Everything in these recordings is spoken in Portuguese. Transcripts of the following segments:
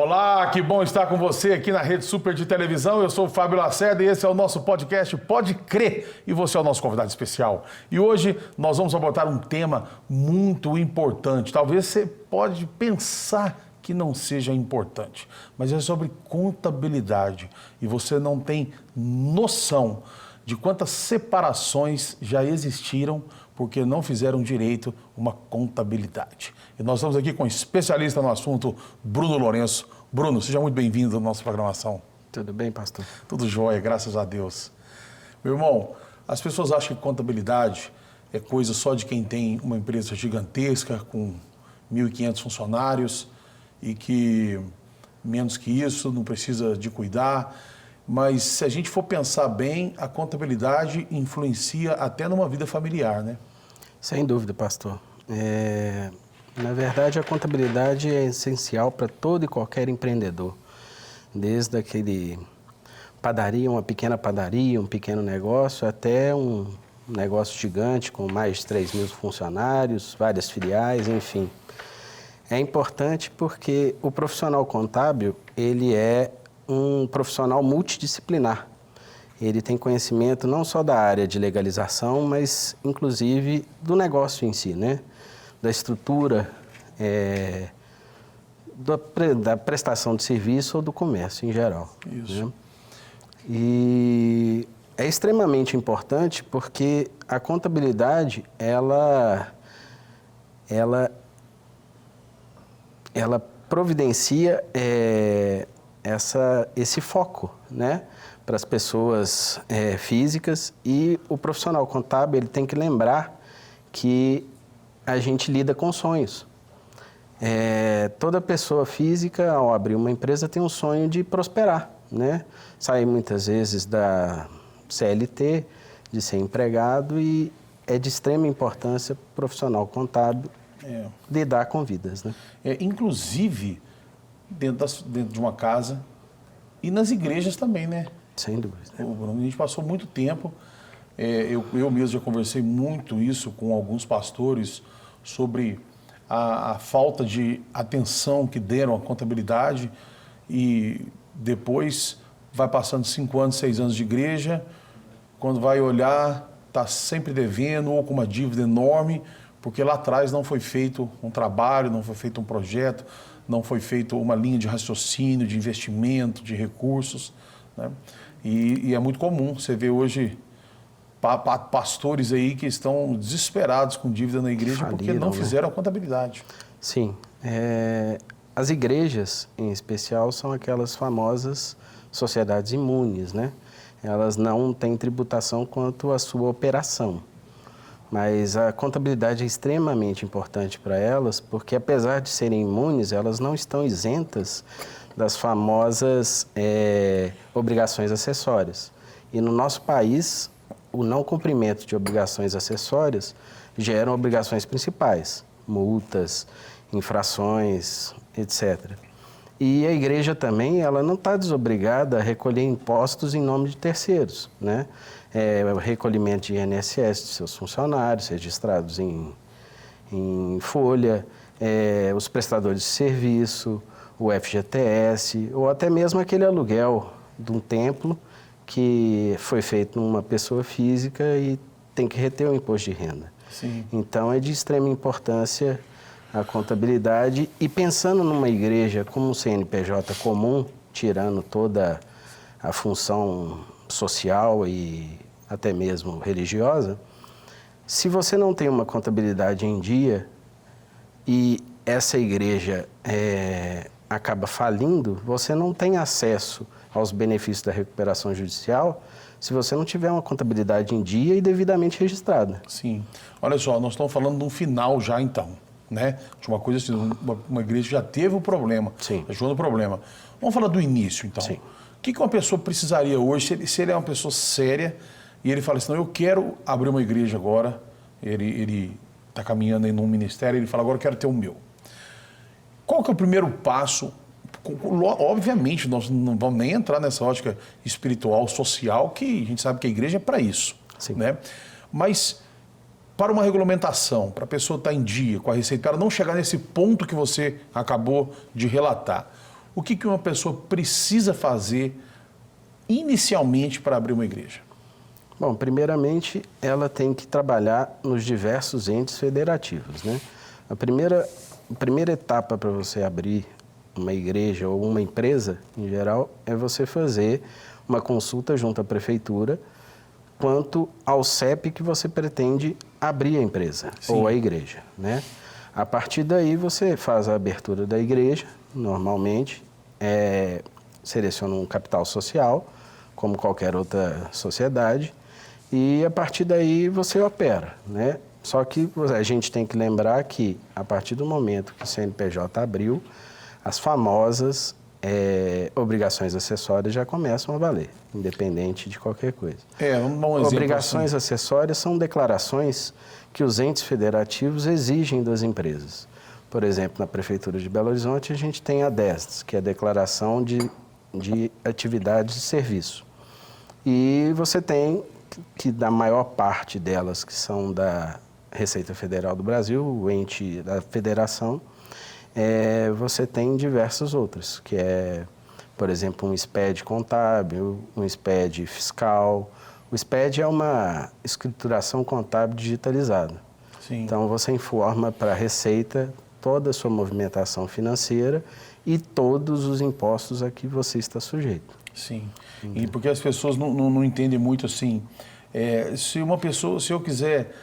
Olá, que bom estar com você aqui na Rede Super de Televisão. Eu sou o Fábio Lacerda e esse é o nosso podcast Pode Crer. E você é o nosso convidado especial. E hoje nós vamos abordar um tema muito importante. Talvez você pode pensar que não seja importante, mas é sobre contabilidade. E você não tem noção de quantas separações já existiram porque não fizeram direito uma contabilidade. E nós estamos aqui com um especialista no assunto, Bruno Lourenço. Bruno, seja muito bem-vindo à nossa programação. Tudo bem, pastor? Tudo jóia, graças a Deus. Meu irmão, as pessoas acham que contabilidade é coisa só de quem tem uma empresa gigantesca com 1.500 funcionários e que menos que isso não precisa de cuidar. Mas se a gente for pensar bem, a contabilidade influencia até numa vida familiar, né? Sem dúvida, pastor. Na verdade, a contabilidade é essencial para todo e qualquer empreendedor. Desde aquele padaria, uma pequena padaria, um pequeno negócio, até um negócio gigante com mais de 3.000 funcionários, várias filiais, enfim. É importante porque o profissional contábil, ele é um profissional multidisciplinar. Ele tem conhecimento não só da área de legalização, mas inclusive do negócio em si, né? Da estrutura, da prestação de serviço ou do comércio em geral. Isso. Né? E é extremamente importante porque a contabilidade, ela providencia esse foco, né, para as pessoas físicas, e o profissional contábil ele tem que lembrar que a gente lida com sonhos. Toda pessoa física, ao abrir uma empresa, tem um sonho de prosperar, né? Sair muitas vezes da CLT, de ser empregado, e é de extrema importância para o profissional contábil lidar com vidas, né? Inclusive dentro de uma casa e nas igrejas também, né? Sem dúvida. A gente passou muito tempo, eu mesmo já conversei muito isso com alguns pastores sobre a falta de atenção que deram à contabilidade, e depois vai passando 5 anos, 6 anos de igreja, quando vai olhar, está sempre devendo ou com uma dívida enorme, porque lá atrás não foi feito um trabalho, não foi feito um projeto, não foi feita uma linha de raciocínio, de investimento, de recursos, né? E é muito comum você ver hoje pastores aí que estão desesperados com dívida na igreja porque não fizeram a contabilidade. Sim. As igrejas, em especial, são aquelas famosas sociedades imunes, né? Elas não têm tributação quanto à sua operação. Mas a contabilidade é extremamente importante para elas, porque apesar de serem imunes, elas não estão isentas das famosas obrigações acessórias. E no nosso país, o não cumprimento de obrigações acessórias geram obrigações principais, multas, infrações, etc. E a igreja também, ela não está desobrigada a recolher impostos em nome de terceiros, né? O recolhimento de INSS de seus funcionários registrados em folha, os prestadores de serviço, o FGTS, ou até mesmo aquele aluguel de um templo que foi feito numa pessoa física e tem que reter o imposto de renda. Sim. Então, é de extrema importância a contabilidade, e pensando numa igreja como um CNPJ comum, tirando toda a função social e até mesmo religiosa, se você não tem uma contabilidade em dia e essa igreja acaba falindo, você não tem acesso aos benefícios da recuperação judicial se você não tiver uma contabilidade em dia e devidamente registrada. Sim. Olha só, nós estamos falando de um final já então, né? De uma coisa assim, uma igreja já teve o problema, Sim. ajudou no problema. Vamos falar do início então. Sim. O que uma pessoa precisaria hoje, se ele é uma pessoa séria e ele fala assim, não, eu quero abrir uma igreja agora, ele está caminhando aí num ministério, ele fala, agora eu quero ter o meu. Qual que é o primeiro passo? Obviamente, nós não vamos nem entrar nessa ótica espiritual, social, que a gente sabe que a igreja é para isso. Sim. Né? Mas, para uma regulamentação, para a pessoa estar em dia com a receita, para não chegar nesse ponto que você acabou de relatar, O que uma pessoa precisa fazer inicialmente para abrir uma igreja? Bom, primeiramente, ela tem que trabalhar nos diversos entes federativos, né? A primeira etapa para você abrir uma igreja ou uma empresa, em geral, é você fazer uma consulta junto à prefeitura quanto ao CEP que você pretende abrir a empresa ou a igreja, né? A partir daí, você faz a abertura da igreja, normalmente, seleciona um capital social, como qualquer outra sociedade, e a partir daí você opera, né? Só que a gente tem que lembrar que, a partir do momento que o CNPJ abriu, as famosas obrigações acessórias já começam a valer, independente de qualquer coisa. Vamos dar um exemplo. Obrigações acessórias são declarações que os entes federativos exigem das empresas. Por exemplo, na Prefeitura de Belo Horizonte, a gente tem a DESDS, que é a Declaração de Atividades de Serviço. E você tem que, da maior parte delas, que são da Receita Federal do Brasil, o ente da federação, você tem diversas outras, que é, por exemplo, um SPED contábil, um SPED fiscal. O SPED é uma escrituração contábil digitalizada. Sim. Então, você informa para a Receita toda a sua movimentação financeira e todos os impostos a que você está sujeito. Sim, e porque as pessoas não entendem muito assim, se eu quiser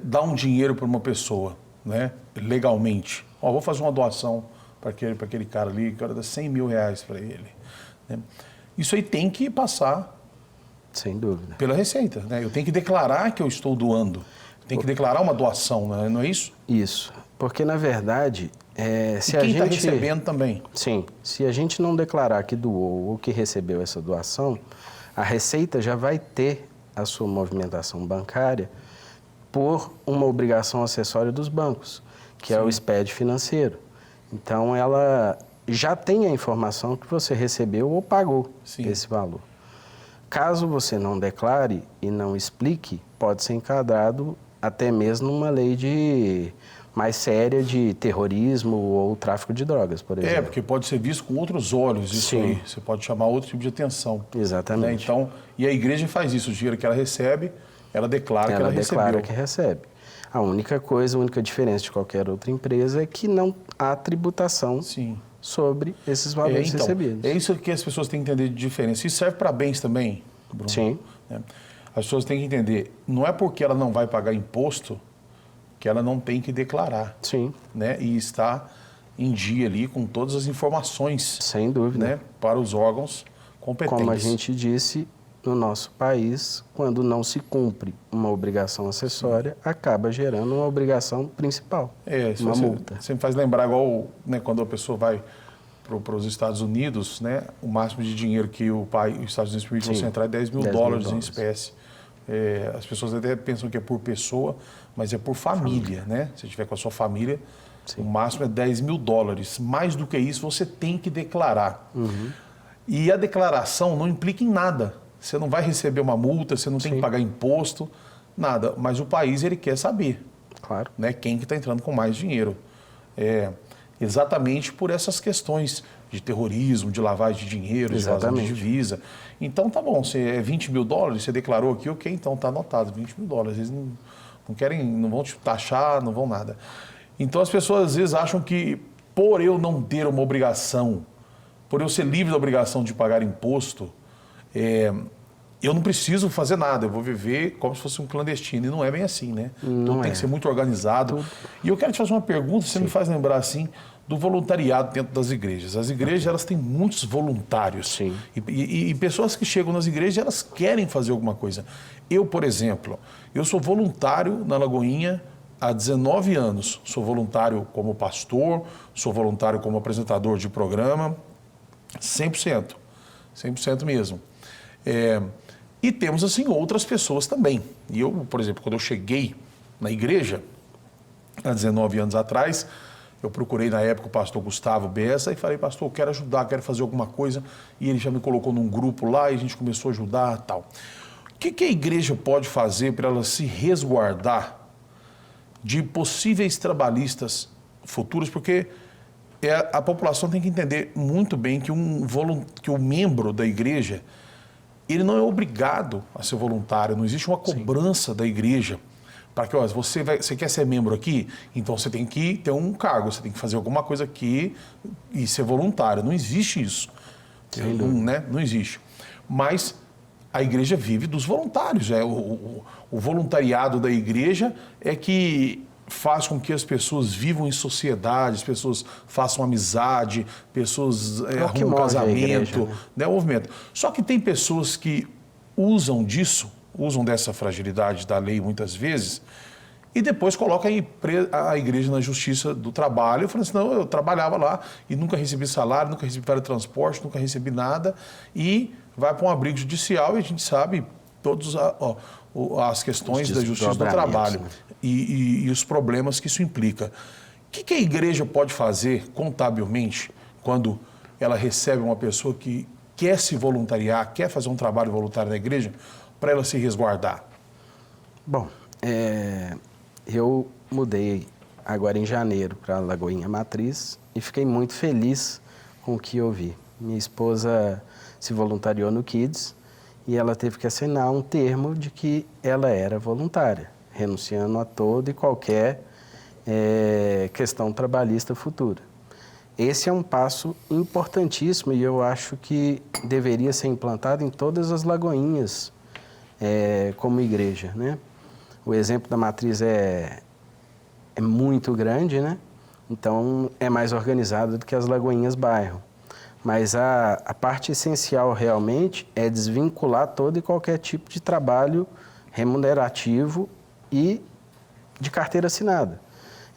dar um dinheiro para uma pessoa, né, legalmente, vou fazer uma doação para aquele cara ali, que quero dar 100 mil reais para ele, né? Isso aí tem que passar, sem dúvida, pela Receita, né? Eu tenho que declarar que eu estou doando, tenho que declarar uma doação, né? Não é isso? Isso, porque na verdade, se e quem está recebendo também. Sim, se a gente não declarar que doou ou que recebeu essa doação, a Receita já vai ter a sua movimentação bancária por uma obrigação acessória dos bancos, que é o SPED financeiro. Então, ela já tem a informação que você recebeu ou pagou esse valor. Caso você não declare e não explique, pode ser enquadrado até mesmo numa lei mais séria de terrorismo ou tráfico de drogas, por exemplo. Porque pode ser visto com outros olhos isso aí. Você pode chamar outro tipo de atenção. Exatamente. Né? Então, e a igreja faz isso, o dinheiro que ela recebe, ela declara que ela recebeu. Ela declara que recebe. A única diferença de qualquer outra empresa é que não há tributação sobre esses valores recebidos. É isso que as pessoas têm que entender de diferença. Isso serve para bens também, Bruno? Sim. As pessoas têm que entender, não é porque ela não vai pagar imposto que ela não tem que declarar. Sim. Né? E está em dia ali com todas as informações. Sem dúvida. Né? Para os órgãos competentes. Como a gente disse, no nosso país, quando não se cumpre uma obrigação acessória, acaba gerando uma obrigação principal, uma multa. Você me faz lembrar igual, né, quando a pessoa vai para os Estados Unidos, né, o máximo de dinheiro que os Estados Unidos permitem você entrar é 10 mil dólares em espécie. As pessoas até pensam que é por pessoa, mas é por família, né? Se tiver com a sua família, o máximo é 10 mil dólares. Mais do que isso, você tem que declarar. E a declaração não implica em nada. Você não vai receber uma multa, você não tem que pagar imposto, nada. Mas o país, ele quer saber, né, quem que está entrando com mais dinheiro. Exatamente por essas questões de terrorismo, de lavagem de dinheiro, de vazão de divisa. Então, tá bom, se é 20 mil dólares, você declarou aqui, ok, então tá anotado, 20 mil dólares. Eles não querem, não vão te taxar, não vão nada. Então, as pessoas às vezes acham que por eu não ter uma obrigação, por eu ser livre da obrigação de pagar imposto, eu não preciso fazer nada, eu vou viver como se fosse um clandestino. E não é bem assim, né? Então tem que ser muito organizado. E eu quero te fazer uma pergunta, você me faz lembrar assim, do voluntariado dentro das igrejas. As igrejas, elas têm muitos voluntários. E pessoas que chegam nas igrejas, elas querem fazer alguma coisa. Eu, por exemplo, eu sou voluntário na Lagoinha há 19 anos. Sou voluntário como pastor, sou voluntário como apresentador de programa, 100%. 100% mesmo. E temos, assim, outras pessoas também. E eu, por exemplo, quando eu cheguei na igreja, há 19 anos atrás, eu procurei, na época, o pastor Gustavo Bessa e falei, pastor, eu quero ajudar, quero fazer alguma coisa. E ele já me colocou num grupo lá e a gente começou a ajudar e tal. O que a igreja pode fazer para ela se resguardar de possíveis trabalhistas futuros? Porque a população tem que entender muito bem que que o membro da igreja, ele não é obrigado a ser voluntário, não existe uma cobrança da igreja para que, ó, você quer ser membro aqui, então você tem que ter um cargo, você tem que fazer alguma coisa aqui e ser voluntário. Não existe isso. Não existe. Mas a igreja vive dos voluntários. O voluntariado da igreja é que faz com que as pessoas vivam em sociedade, as pessoas façam amizade, pessoas arrumam casamento, igreja, né? O movimento. Só que tem pessoas que usam dessa fragilidade da lei muitas vezes e depois colocam a igreja na justiça do trabalho. Eu falei assim, não, eu trabalhava lá e nunca recebi salário, nunca recebi transporte, nunca recebi nada, e vai para um abrigo judicial e a gente sabe todas as questões da justiça do trabalho, né? E os problemas que isso implica. O que a igreja pode fazer contabilmente quando ela recebe uma pessoa que quer se voluntariar, quer fazer um trabalho voluntário na igreja, para ela se resguardar? Bom, eu mudei agora em janeiro para Lagoinha Matriz e fiquei muito feliz com o que eu vi. Minha esposa se voluntariou no Kids e ela teve que assinar um termo de que ela era voluntária, renunciando a toda e qualquer questão trabalhista futura. Esse é um passo importantíssimo e eu acho que deveria ser implantado em todas as lagoinhas como igreja, né? O exemplo da Matriz é muito grande, né? Então é mais organizado do que as lagoinhas bairro. Mas a parte essencial realmente é desvincular todo e qualquer tipo de trabalho remunerativo e de carteira assinada.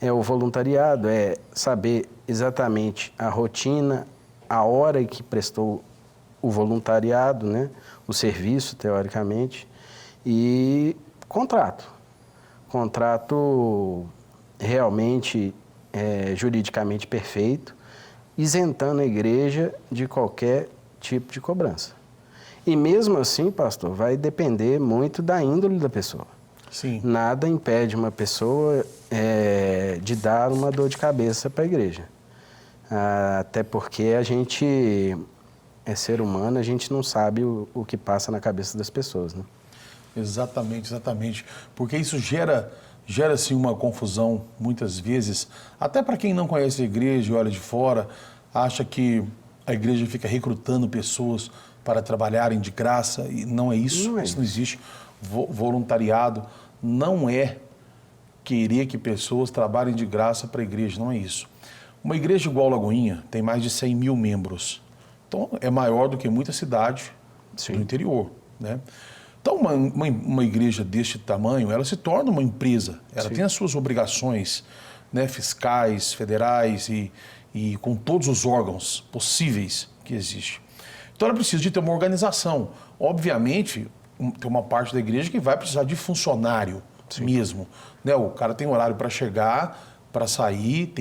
O voluntariado é saber exatamente a rotina, a hora em que prestou o voluntariado, né? O serviço, teoricamente, e contrato. Contrato realmente juridicamente perfeito, isentando a igreja de qualquer tipo de cobrança. E mesmo assim, pastor, vai depender muito da índole da pessoa. Sim. Nada impede uma pessoa de dar uma dor de cabeça para a igreja. Até porque a gente é ser humano, a gente não sabe o que passa na cabeça das pessoas, né? Exatamente, exatamente. Porque isso gera assim, uma confusão, muitas vezes, até para quem não conhece a igreja e olha de fora, acha que a igreja fica recrutando pessoas para trabalharem de graça, e não é isso, isso não existe. Voluntariado não é querer que pessoas trabalhem de graça para a igreja, não é isso. Uma igreja igual Lagoinha tem mais de 100 mil membros, então é maior do que muita cidade do interior, né? Então, uma igreja deste tamanho, ela se torna uma empresa. Ela tem as suas obrigações, né, fiscais, federais e com todos os órgãos possíveis que existem. Então, ela precisa de ter uma organização. Obviamente, tem uma parte da igreja que vai precisar de funcionário mesmo, né? O cara tem horário para chegar, para sair,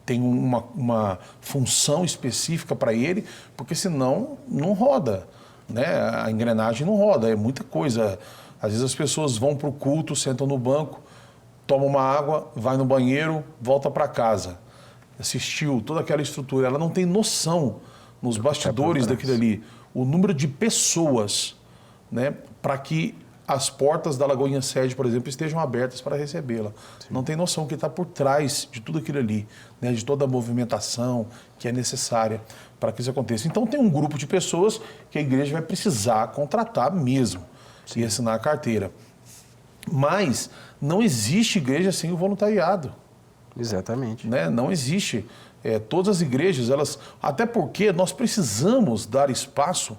tem uma função específica para ele, porque senão não roda. Né? A engrenagem não roda, é muita coisa. Às vezes as pessoas vão para o culto, sentam no banco, tomam uma água, vai no banheiro, volta para casa. Assistiu toda aquela estrutura, ela não tem noção nos bastidores daquilo ali, o número de pessoas, né, para que as portas da Lagoinha Sede, por exemplo, estejam abertas para recebê-la. Não tem noção que está por trás de tudo aquilo ali, né, de toda a movimentação que é necessária para que isso aconteça. Então tem um grupo de pessoas que a igreja vai precisar contratar mesmo e assinar a carteira. Mas não existe igreja sem o voluntariado. Exatamente. Né? Não existe. Todas as igrejas, até porque nós precisamos dar espaço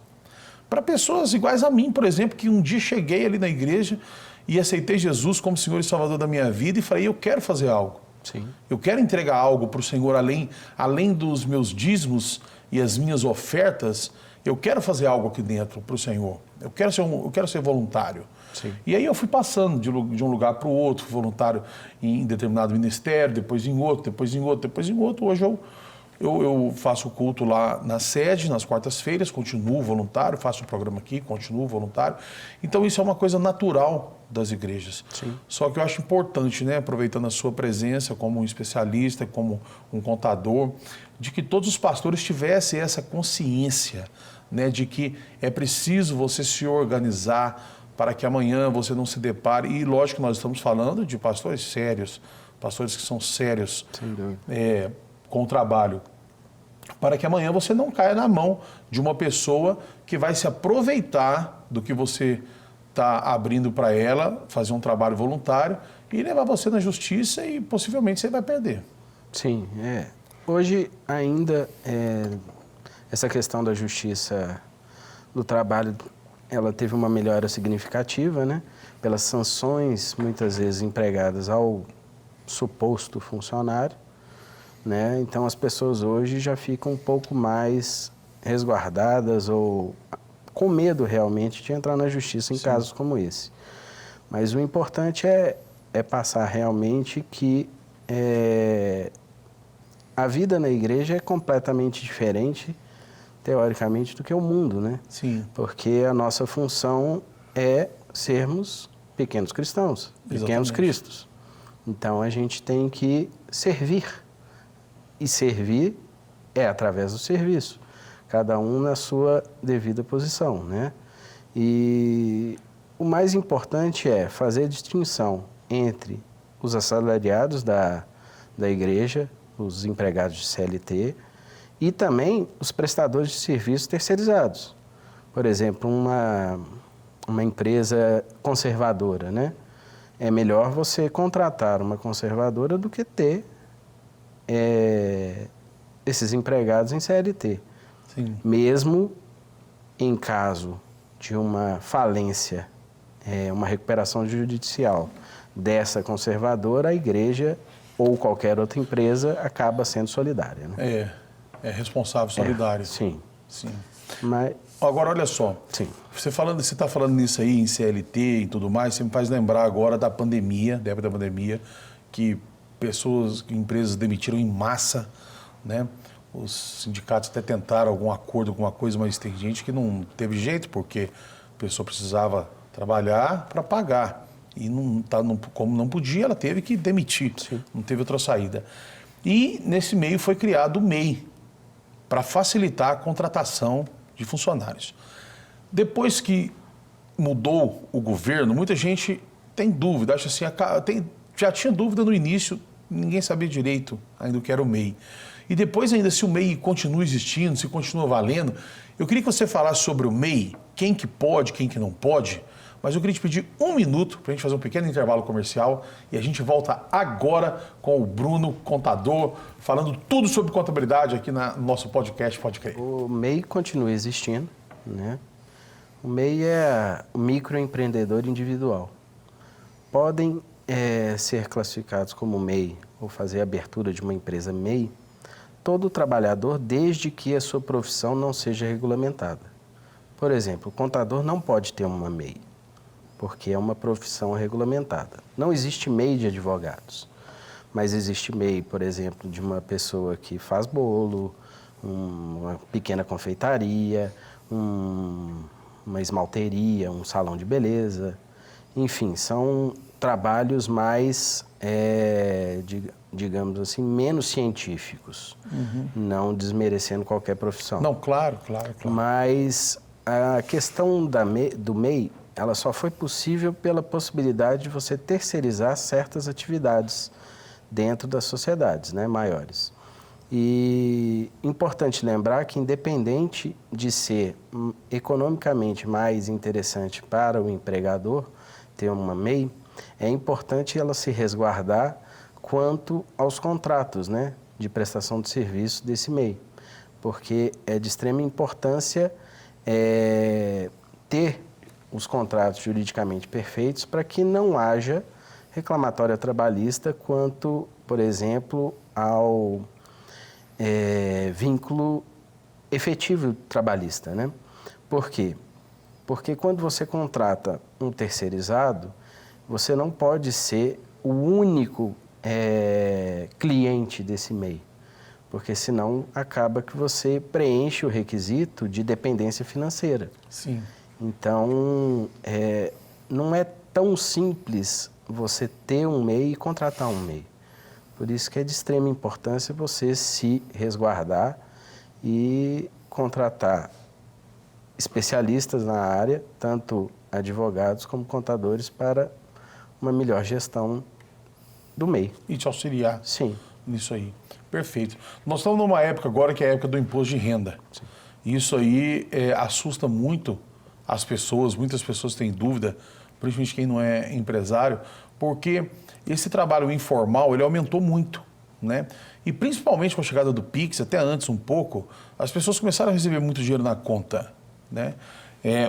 para pessoas iguais a mim, por exemplo, que um dia cheguei ali na igreja e aceitei Jesus como Senhor e Salvador da minha vida e falei, eu quero fazer algo. Sim. Eu quero entregar algo para o Senhor, além dos meus dízimos e as minhas ofertas, eu quero fazer algo aqui dentro para o Senhor. Eu quero ser voluntário. Sim. E aí eu fui passando de um lugar para o outro, fui voluntário em determinado ministério, depois em outro, depois em outro, depois em outro. Hoje eu Eu faço culto lá na sede, nas quartas-feiras, continuo voluntário, faço o programa aqui, continuo voluntário. Então, isso é uma coisa natural das igrejas. Sim. Só que eu acho importante, né, aproveitando a sua presença como um especialista, como um contador, de que todos os pastores tivessem essa consciência, né, de que é preciso você se organizar para que amanhã você não se depare. E lógico que nós estamos falando de pastores sérios, pastores que são sérios com o trabalho, para que amanhã você não caia na mão de uma pessoa que vai se aproveitar do que você está abrindo para ela, fazer um trabalho voluntário e levar você na justiça e possivelmente você vai perder. Sim, Hoje ainda essa questão da justiça do trabalho, ela teve uma melhora significativa, né? Pelas sanções muitas vezes empregadas ao suposto funcionário, né? Então as pessoas hoje já ficam um pouco mais resguardadas ou com medo realmente de entrar na justiça em casos como esse. Mas o importante é passar realmente que a vida na igreja é completamente diferente, teoricamente, do que o mundo, né? Sim. Porque a nossa função é sermos pequenos cristãos, pequenos cristos. Então, a gente tem que servir. E servir é através do serviço, cada um na sua devida posição, né? E o mais importante é fazer a distinção entre os assalariados da igreja, os empregados de CLT, e também os prestadores de serviços terceirizados. Por exemplo, uma empresa conservadora, né? É melhor você contratar uma conservadora do que ter esses empregados em CLT. Sim. Mesmo em caso de uma falência, uma recuperação judicial dessa conservadora, a igreja ou qualquer outra empresa acaba sendo solidária, né? É responsável solidário. Sim. Sim. Mas, agora, olha só. Sim. Você está falando nisso aí, em CLT e tudo mais, você me faz lembrar agora da pandemia, da época da pandemia, que empresas demitiram em massa, né? Os sindicatos até tentaram algum acordo, alguma coisa, mas tem gente que não teve jeito, porque a pessoa precisava trabalhar para pagar. E como não podia, ela teve que demitir. Sim. Não teve outra saída. E nesse meio foi criado o MEI, para facilitar a contratação de funcionários. Depois que mudou o governo, muita gente tem dúvida, acha assim, já tinha dúvida no início, ninguém sabia direito ainda o que era o MEI. E depois ainda, se o MEI continua existindo, se continua valendo, eu queria que você falasse sobre o MEI, quem que pode, quem que não pode, mas eu queria te pedir 1 minuto para a gente fazer um pequeno intervalo comercial e a gente volta agora com o Bruno, contador, falando tudo sobre contabilidade aqui no nosso podcast Pode Crer. O MEI continua existindo, né? O MEI é o microempreendedor individual. Podem ser classificados como MEI ou fazer a abertura de uma empresa MEI todo trabalhador, desde que a sua profissão não seja regulamentada. Por exemplo, o contador não pode ter uma MEI, porque é uma profissão regulamentada. Não existe MEI de advogados, mas existe MEI, por exemplo, de uma pessoa que faz bolo, uma pequena confeitaria, uma esmalteria, um salão de beleza. Enfim, são trabalhos mais, digamos assim, menos científicos, não desmerecendo qualquer profissão. Não, claro. Mas a questão do MEI, ela só foi possível pela possibilidade de você terceirizar certas atividades dentro das sociedades, né, maiores. E importante lembrar que, independente de ser economicamente mais interessante para o empregador ter uma MEI, é importante ela se resguardar quanto aos contratos, né, de prestação de serviço desse MEI, porque é de extrema importância ter os contratos juridicamente perfeitos para que não haja reclamatória trabalhista quanto, por exemplo, ao vínculo efetivo trabalhista, né? Por quê? Porque quando você contrata um terceirizado, você não pode ser o único cliente desse MEI. porque senão acaba que você preenche o requisito de dependência financeira. Sim. Então, não é tão simples você ter um MEI e contratar um MEI. Por isso que é de extrema importância você se resguardar e contratar especialistas na área, tanto advogados como contadores, para uma melhor gestão do MEI. E te auxiliar. Sim. Nisso aí. Perfeito. Nós estamos numa época agora que é a época do imposto de renda. Sim. Isso aí assusta muito as pessoas, muitas pessoas têm dúvida, principalmente quem não é empresário, porque esse trabalho informal, ele aumentou muito, né? E principalmente com a chegada do Pix, até antes um pouco, as pessoas começaram a receber muito dinheiro na conta, né?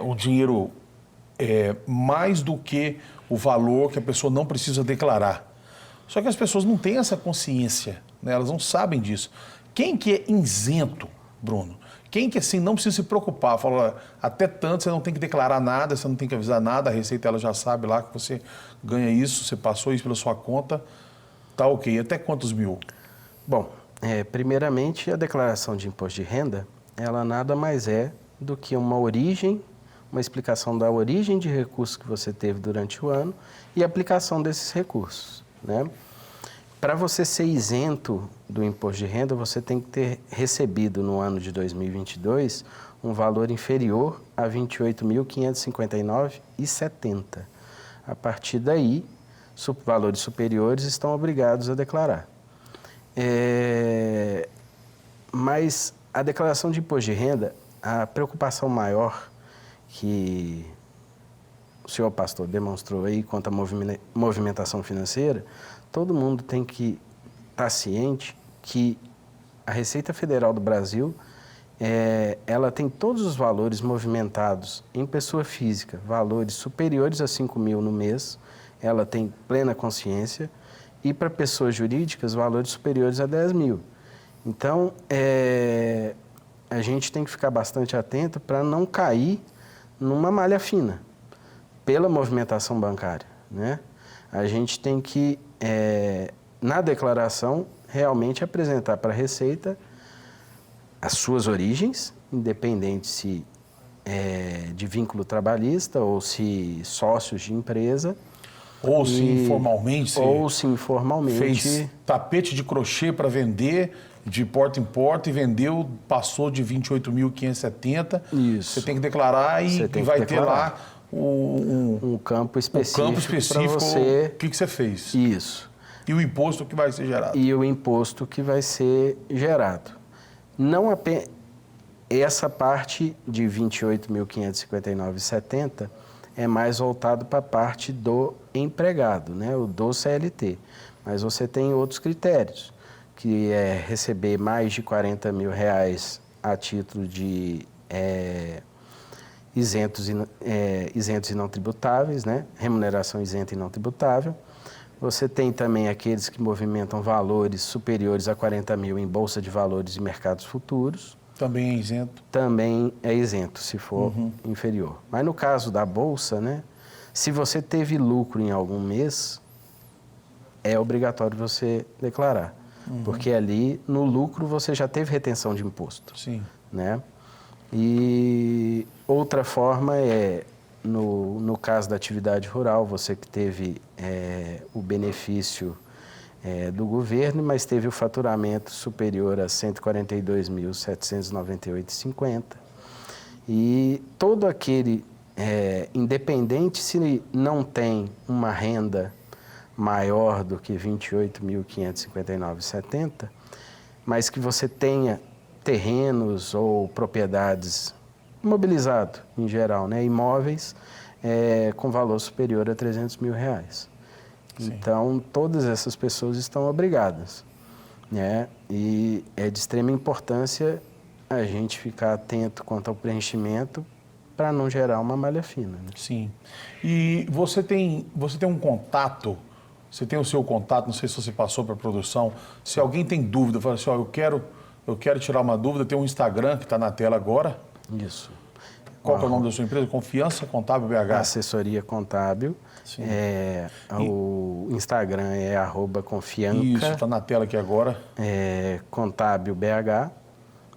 O dinheiro mais do que o valor que a pessoa não precisa declarar. Só que as pessoas não têm essa consciência, né? Elas não sabem disso. Quem que é isento, Bruno? Quem que assim não precisa se preocupar? Fala, até tanto você não tem que declarar nada, você não tem que avisar nada, a Receita ela já sabe lá que você ganha isso, você passou isso pela sua conta, tá ok. Até quantos mil? Bom, primeiramente a declaração de imposto de renda, ela nada mais é do que uma explicação da origem de recursos que você teve durante o ano e a aplicação desses recursos, né? Para você ser isento do imposto de renda, você tem que ter recebido no ano de 2022 um valor inferior a R$ 28.559,70. A partir daí, valores superiores estão obrigados a declarar. Mas a declaração de imposto de renda, a preocupação maior que o senhor pastor demonstrou aí quanto à movimentação financeira, todo mundo tem que estar ciente que a Receita Federal do Brasil, ela tem todos os valores movimentados em pessoa física, valores superiores a 5 mil no mês, ela tem plena consciência, e para pessoas jurídicas, valores superiores a 10 mil. Então, a gente tem que ficar bastante atento para não cair numa malha fina, pela movimentação bancária, né? A gente tem que, na declaração, realmente apresentar para a Receita as suas origens, independente se de vínculo trabalhista ou se sócios de empresa. Ou se informalmente. Ou se informalmente. Fez tapete de crochê para vender de porta em porta e vendeu, passou de 28.570. Isso. Você tem que declarar e vai ter lá um campo específico, para você... O que você fez. Isso. E o imposto que vai ser gerado. E o imposto que vai ser gerado. Não apenas essa parte de 28.559,70 é mais voltado para a parte do empregado, né, o do CLT. Mas você tem outros critérios, que é receber mais de R$40 mil a título de isentos e não tributáveis, né? Remuneração isenta e não tributável. Você tem também aqueles que movimentam valores superiores a 40 mil em bolsa de valores e mercados futuros. Também é isento? Também é isento, se for inferior. Mas no caso da bolsa, né? Se você teve lucro em algum mês, é obrigatório você declarar. Porque ali, no lucro, você já teve retenção de imposto. Sim. Né? E outra forma é, no caso da atividade rural, você que teve o benefício do governo, mas teve o faturamento superior a R$ 142.798,50. E todo aquele, independente se não tem uma renda maior do que R$ 28.559,70, mas que você tenha terrenos ou propriedades imobilizados, em geral, né, imóveis, com valor superior a R$300 mil. Sim. Então, todas essas pessoas estão obrigadas, né? E é de extrema importância a gente ficar atento quanto ao preenchimento para não gerar uma malha fina. Né? Sim. E você tem um contato, você tem o seu contato, não sei se você passou para a produção, se alguém tem dúvida, fala assim, eu quero tirar uma dúvida, tem um Instagram que está na tela agora. Isso. Qual que é o nome da sua empresa? Confiança Contábil BH? Assessoria Contábil. Sim. O Instagram é @confianca. Isso, está na tela aqui agora. Contábil BH.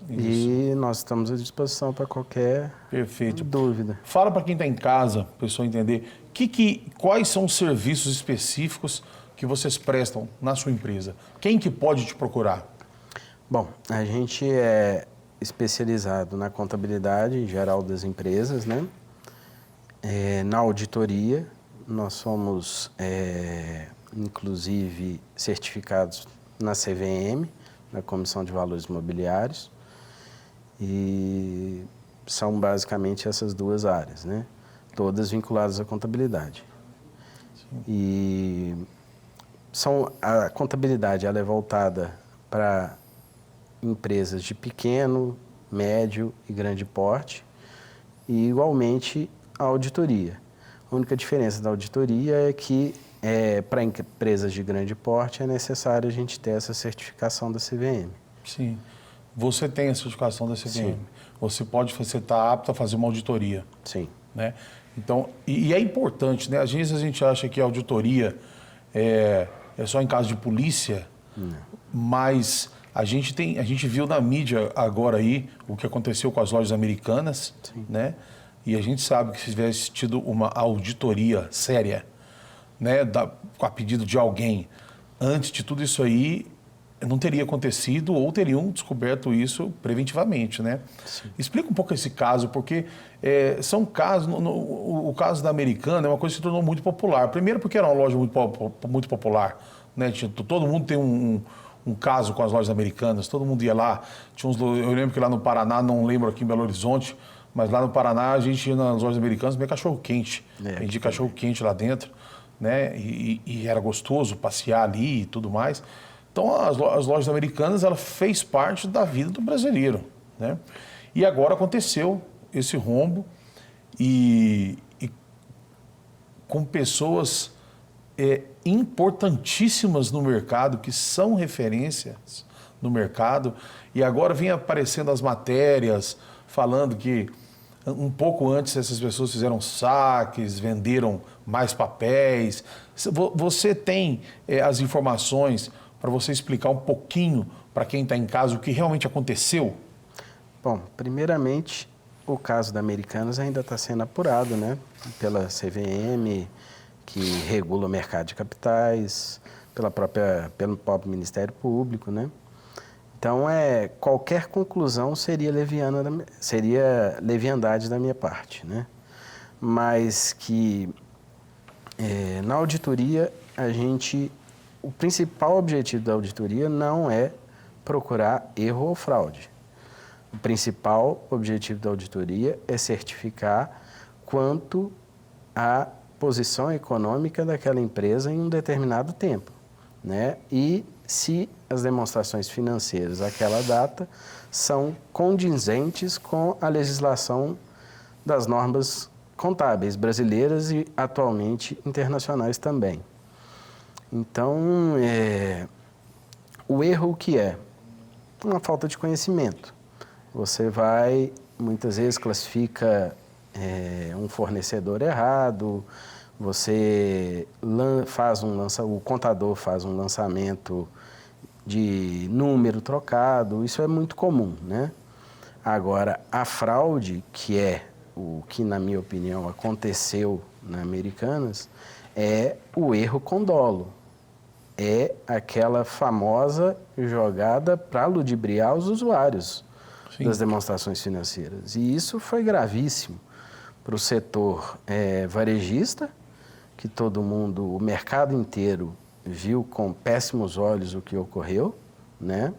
Isso. E nós estamos à disposição para qualquer Perfeito. dúvida. Fala para quem está em casa, para o pessoal entender, quais são os serviços específicos que vocês prestam na sua empresa? Quem que pode te procurar? Bom, a gente é especializado na contabilidade geral das empresas, né? Na auditoria, nós somos, inclusive, certificados na CVM, na Comissão de Valores Imobiliários, e são basicamente essas duas áreas, né? Todas vinculadas à contabilidade. Sim. E a contabilidade ela é voltada para empresas de pequeno, médio e grande porte, e igualmente a auditoria. A única diferença da auditoria é que para empresas de grande porte é necessário a gente ter essa certificação da CVM. Sim. Você tem a certificação da CVM. Sim. Você está apto a fazer uma auditoria. Sim. Né? Então, e é importante, né? Às vezes a gente acha que a auditoria é só em caso de polícia, mas a gente viu na mídia agora aí o que aconteceu com as lojas americanas, Sim. né? E a gente sabe que se tivesse tido uma auditoria séria, né, a pedido de alguém, antes de tudo isso aí, não teria acontecido ou teriam descoberto isso preventivamente, né? Sim. Explica um pouco esse caso, porque são casos, o caso da Americana é uma coisa que se tornou muito popular. Primeiro porque era uma loja muito popular, né? Todo mundo tem um caso com as lojas americanas, todo mundo ia lá. Eu lembro que lá no Paraná, não lembro aqui em Belo Horizonte, mas lá no Paraná a gente ia nas lojas americanas comer cachorro-quente. Vendia cachorro-quente lá dentro, né? E era gostoso passear ali e tudo mais. Então, as lojas americanas, ela fez parte da vida do brasileiro, né? E agora aconteceu esse rombo e com pessoas importantíssimas no mercado, que são referências no mercado, e agora vem aparecendo as matérias falando que um pouco antes essas pessoas fizeram saques, venderam mais papéis. Você tem as informações para você explicar um pouquinho para quem está em casa o que realmente aconteceu? Bom, primeiramente, o caso da Americanas ainda está sendo apurado, né? Pela CVM, que regula o mercado de capitais, pelo próprio Ministério Público, né? Então, qualquer conclusão seria leviandade da minha parte, né? Mas que na auditoria, o principal objetivo da auditoria não é procurar erro ou fraude. O principal objetivo da auditoria é certificar quanto à posição econômica daquela empresa em um determinado tempo, né? E se as demonstrações financeiras àquela data são condizentes com a legislação das normas contábeis brasileiras e atualmente internacionais também. Então, o erro o que é? Uma falta de conhecimento. Você muitas vezes classifica um fornecedor errado, você o contador faz um lançamento de número trocado, isso é muito comum, né? Agora, a fraude, que é o que, na minha opinião, aconteceu na Americanas, é o erro com dolo. É aquela famosa jogada para ludibriar os usuários. Sim. Das demonstrações financeiras. E isso foi gravíssimo para o setor varejista, que o mercado inteiro viu com péssimos olhos o que ocorreu, né?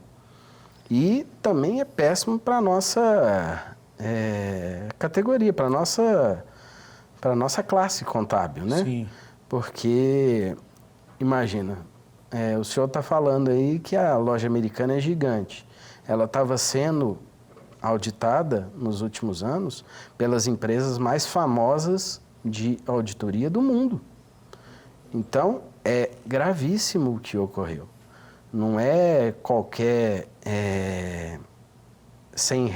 E também é péssimo para a nossa categoria, para a nossa classe contábil, né? Sim. Porque, imagina, o senhor está falando aí que a loja americana é gigante. Ela estava sendo auditada nos últimos anos pelas empresas mais famosas de auditoria do mundo. Então, é gravíssimo o que ocorreu. Não é qualquer R$ 100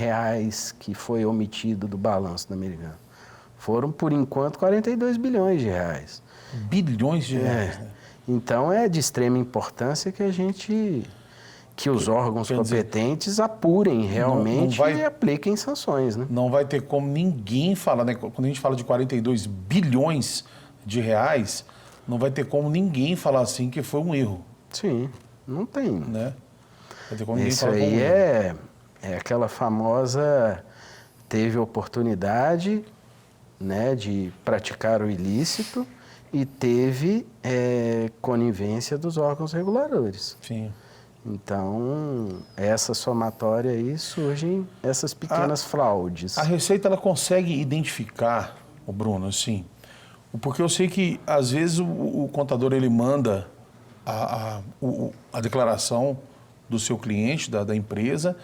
que foi omitido do balanço da Americana. Foram, por enquanto, 42 bilhões de reais. Bilhões de reais, né? Então, é de extrema importância que os órgãos competentes apurem realmente e apliquem sanções, né? Não vai ter como ninguém falar, né? Quando a gente fala de 42 bilhões de reais, não vai ter como ninguém falar assim que foi um erro. Sim, não tem. Né? Vai ter como ninguém Isso falar aí como um erro. é aquela famosa, teve oportunidade, né, de praticar o ilícito e teve conivência dos órgãos reguladores. Sim. Então, essa somatória aí surgem essas pequenas fraudes. A Receita, ela consegue identificar, o Bruno, assim, porque eu sei que, às vezes, o contador, ele manda a declaração do seu cliente, da empresa,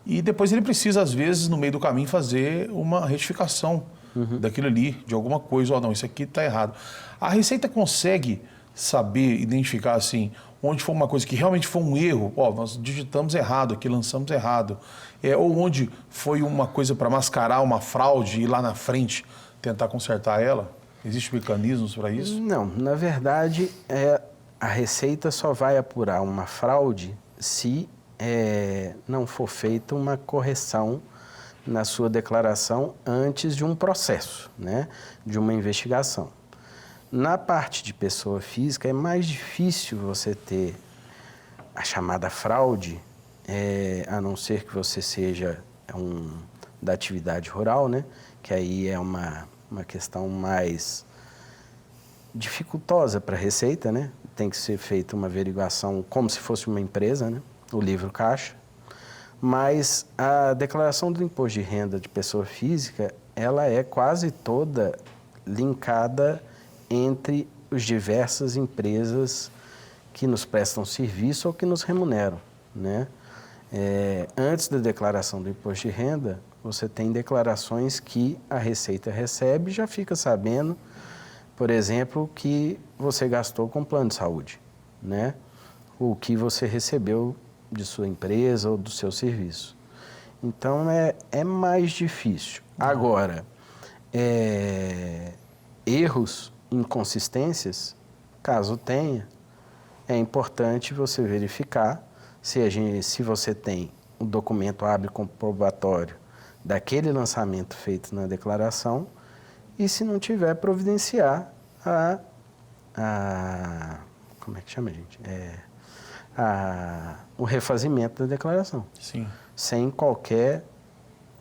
e depois ele precisa, às vezes, no meio do caminho, fazer uma retificação daquilo ali, de alguma coisa. Ou não, isso aqui está errado. A Receita consegue saber, identificar, assim, onde foi uma coisa que realmente foi um erro, nós digitamos errado aqui, lançamos errado, ou onde foi uma coisa para mascarar uma fraude e lá na frente tentar consertar ela? Existem mecanismos para isso? Não, na verdade, a Receita só vai apurar uma fraude se não for feita uma correção na sua declaração antes de um processo, né, de uma investigação. Na parte de pessoa física, é mais difícil você ter a chamada fraude, a não ser que você seja da atividade rural, né? Que aí é uma questão mais dificultosa para a Receita, né? Tem que ser feita uma averiguação como se fosse uma empresa, né? O livro caixa. Mas a declaração do imposto de renda de pessoa física, ela é quase toda linkada entre as diversas empresas que nos prestam serviço ou que nos remuneram, né? Antes da declaração do imposto de renda, você tem declarações que a Receita recebe e já fica sabendo, por exemplo, que você gastou com plano de saúde, né? O que você recebeu de sua empresa ou do seu serviço. Então, é mais difícil. Agora, erros, inconsistências, caso tenha, é importante você verificar se você tem um documento hábil comprobatório daquele lançamento feito na declaração e, se não tiver, providenciar como é que chama, gente? O refazimento da declaração. Sim. Sem qualquer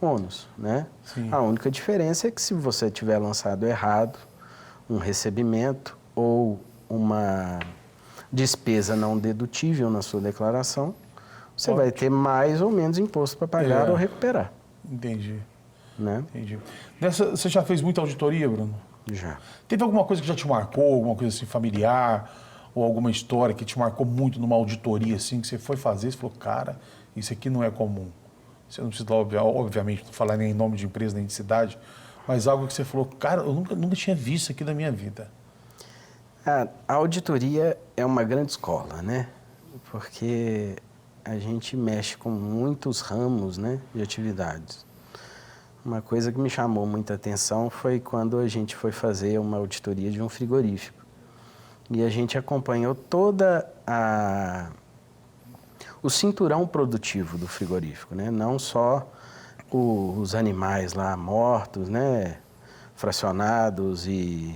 ônus, né? Sim. A única diferença é que, se você tiver lançado errado um recebimento ou uma despesa não dedutível na sua declaração, você vai ter mais ou menos imposto para pagar ou recuperar. Entendi. Né? Entendi. Você já fez muita auditoria, Bruno? Já. Teve alguma coisa que já te marcou, alguma coisa assim familiar, ou alguma história que te marcou muito numa auditoria, assim, que você foi fazer e falou, cara, isso aqui não é comum. Você não precisa, obviamente, não falar nem em nome de empresa, nem de cidade, mas algo que você falou, cara, eu nunca tinha visto isso aqui na minha vida. A auditoria é uma grande escola, né? Porque a gente mexe com muitos ramos, né, de atividades. Uma coisa que me chamou muita atenção foi quando a gente foi fazer uma auditoria de um frigorífico. E a gente acompanhou toda o cinturão produtivo do frigorífico, né? Não só os animais lá mortos, né, fracionados e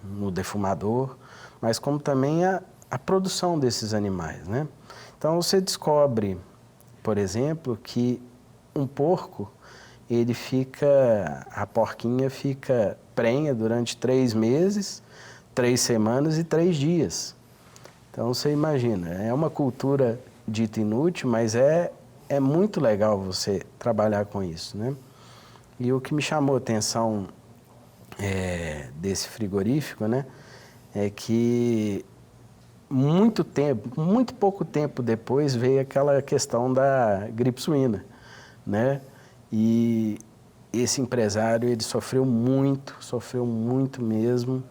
no defumador, mas como também a produção desses animais, né? Então, você descobre, por exemplo, que um porco, a porquinha fica prenha durante 3 meses, 3 semanas e 3 dias. Então, você imagina, é uma cultura dita inútil, mas é muito legal você trabalhar com isso, né? E o que me chamou a atenção desse frigorífico, né, é que muito pouco tempo depois veio aquela questão da gripe suína, né? E esse empresário, ele sofreu muito mesmo,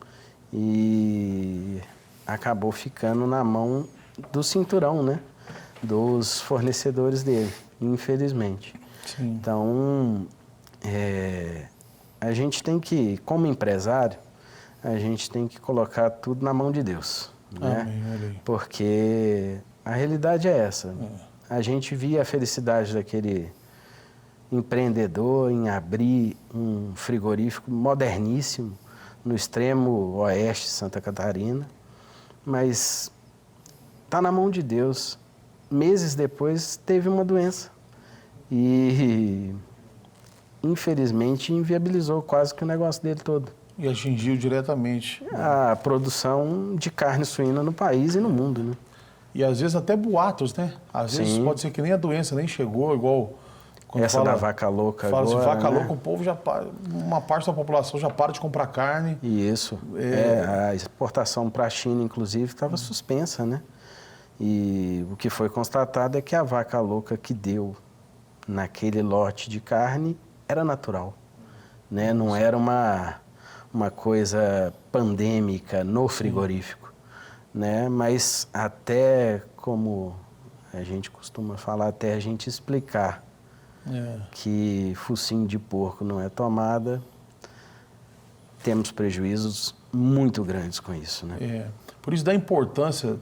e acabou ficando na mão do cinturão, né, dos fornecedores dele, infelizmente. Sim. Então, a gente tem que, como empresário, a gente tem que colocar tudo na mão de Deus, né? Amém, olha aí. Porque a realidade é essa. A gente via a felicidade daquele empreendedor em abrir um frigorífico moderníssimo no extremo oeste de Santa Catarina, mas está na mão de Deus. Meses depois teve uma doença e infelizmente inviabilizou quase que o negócio dele todo. E atingiu diretamente. A produção de carne suína no país e no mundo, né? E às vezes até boatos, né? Às vezes Sim. pode ser que nem a doença nem chegou, igual... Quando Essa da vaca louca fala agora, de vaca né? louca, o povo já... Uma parte da população já para de comprar carne. Isso. A exportação para a China, inclusive, estava suspensa, né? E o que foi constatado é que a vaca louca que deu naquele lote de carne era natural, né? Não era uma coisa pandêmica no frigorífico, né? Mas até, como a gente costuma falar, até a gente explicar que focinho de porco não é tomada, temos prejuízos muito grandes com isso, né? Por isso da importância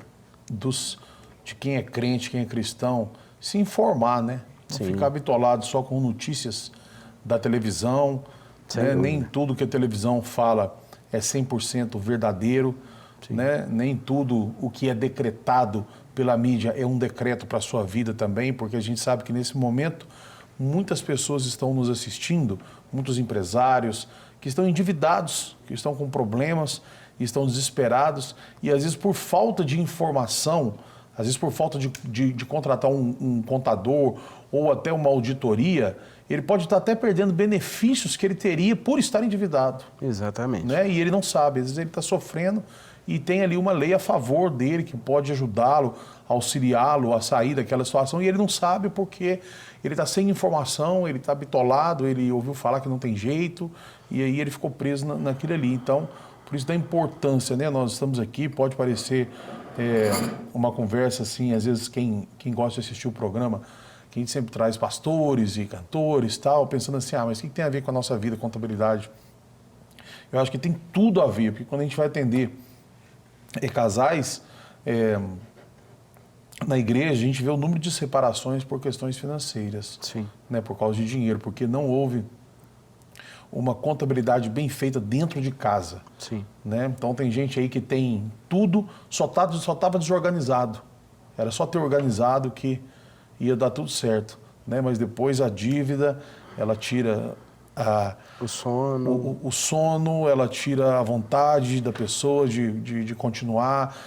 de quem é crente, quem é cristão, se informar, né? Não Sim. ficar bitolado só com notícias da televisão, né? Nem tudo que a televisão fala é 100% verdadeiro, né? Nem tudo o que é decretado pela mídia é um decreto para a sua vida também, porque a gente sabe que nesse momento muitas pessoas estão nos assistindo, muitos empresários que estão endividados, que estão com problemas, estão desesperados e às vezes por falta de informação, às vezes por falta de contratar um contador ou até uma auditoria, ele pode estar até perdendo benefícios que ele teria por estar endividado. Exatamente. Né? E ele não sabe, às vezes ele está sofrendo e tem ali uma lei a favor dele que pode ajudá-lo, auxiliá-lo a sair daquela situação e ele não sabe porque ele está sem informação, ele está bitolado, ele ouviu falar que não tem jeito e aí ele ficou preso naquilo ali. Então, por isso da importância, né? Nós estamos aqui, pode parecer uma conversa assim, às vezes quem gosta de assistir o programa, que a gente sempre traz pastores e cantores tal, pensando assim, mas o que tem a ver com a nossa vida, contabilidade? Eu acho que tem tudo a ver, porque quando a gente vai atender casais, na igreja a gente vê o número de separações por questões financeiras, Sim. né, por causa de dinheiro, porque não houve uma contabilidade bem feita dentro de casa. Sim. Né? Então tem gente aí que tem tudo, só estava desorganizado. Era só ter organizado que ia dar tudo certo. Né? Mas depois a dívida, ela tira o sono. O sono, ela tira a vontade da pessoa de continuar.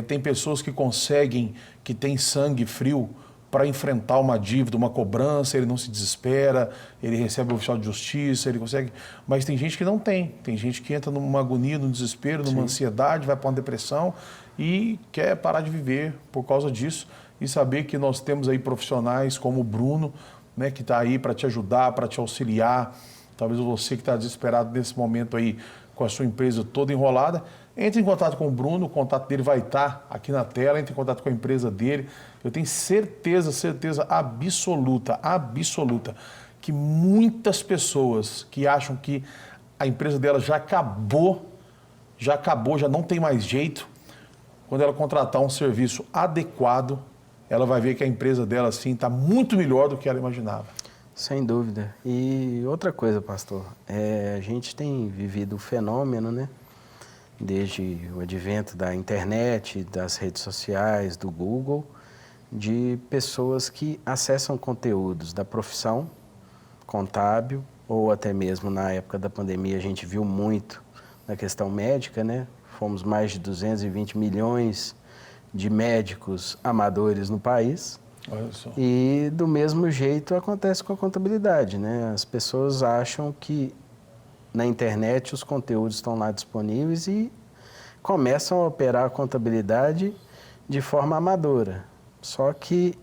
Tem pessoas que conseguem, que têm sangue frio para enfrentar uma dívida, uma cobrança, ele não se desespera, ele recebe o oficial de justiça, ele consegue... Mas tem gente que não tem. Tem gente que entra numa agonia, num desespero, numa ansiedade, vai para uma depressão e quer parar de viver por causa disso. E saber que nós temos aí profissionais como o Bruno, né, que está aí para te ajudar, para te auxiliar. Talvez você que está desesperado nesse momento aí, com a sua empresa toda enrolada, entre em contato com o Bruno, o contato dele vai estar aqui na tela, entre em contato com a empresa dele. Eu tenho certeza absoluta, que muitas pessoas que acham que a empresa dela já acabou, já não tem mais jeito, quando ela contratar um serviço adequado, ela vai ver que a empresa dela, sim, está muito melhor do que ela imaginava. Sem dúvida. E outra coisa, pastor, a gente tem vivido o fenômeno, né? Desde o advento da internet, das redes sociais, do Google, de pessoas que acessam conteúdos da profissão contábil, ou até mesmo na época da pandemia a gente viu muito na questão médica, né? Fomos mais de 220 milhões de médicos amadores no país. Olha só. E do mesmo jeito acontece com a contabilidade, né? As pessoas acham que na internet os conteúdos estão lá disponíveis e começam a operar a contabilidade de forma amadora. Só que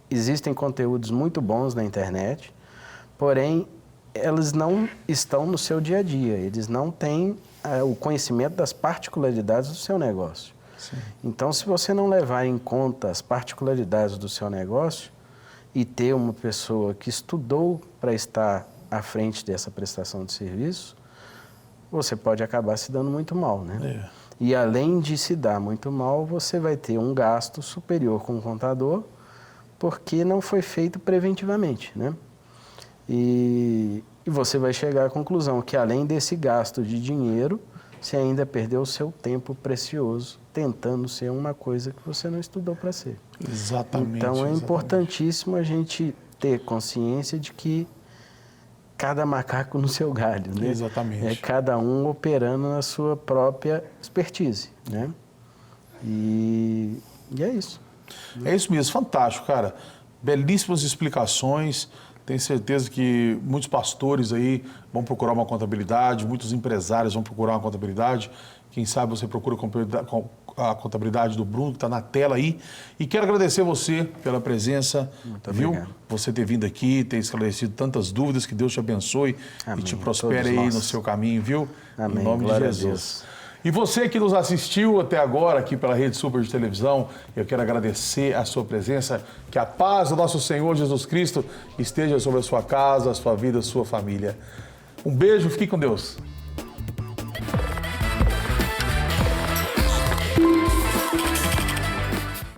existem conteúdos muito bons na internet, porém eles não estão no seu dia a dia, eles não têm o conhecimento das particularidades do seu negócio. Sim. Então, se você não levar em conta as particularidades do seu negócio, e ter uma pessoa que estudou para estar à frente dessa prestação de serviço, você pode acabar se dando muito mal, né? E além de se dar muito mal, você vai ter um gasto superior com o contador, porque não foi feito preventivamente, né? E você vai chegar à conclusão que além desse gasto de dinheiro, você ainda perdeu o seu tempo precioso tentando ser uma coisa que você não estudou para ser. Exatamente. Então é importantíssimo a gente ter consciência de que cada macaco no seu galho, né? Exatamente. É cada um operando na sua própria expertise, né? E é isso. É isso mesmo, fantástico, cara. Belíssimas explicações. Tenho certeza que muitos pastores aí vão procurar uma contabilidade, muitos empresários vão procurar uma contabilidade. Quem sabe você procura a contabilidade do Bruno, que está na tela aí. E quero agradecer você pela presença, Muito viu? obrigado. Você ter vindo aqui, ter esclarecido tantas dúvidas, que Deus te abençoe. Amém. E te prospere Todos aí nós. no seu caminho, viu? Amém. Em nome Glória de a Jesus. Deus. E você que nos assistiu até agora aqui pela Rede Super de Televisão, eu quero agradecer a sua presença, que a paz do nosso Senhor Jesus Cristo esteja sobre a sua casa, a sua vida, a sua família. Um beijo, fique com Deus.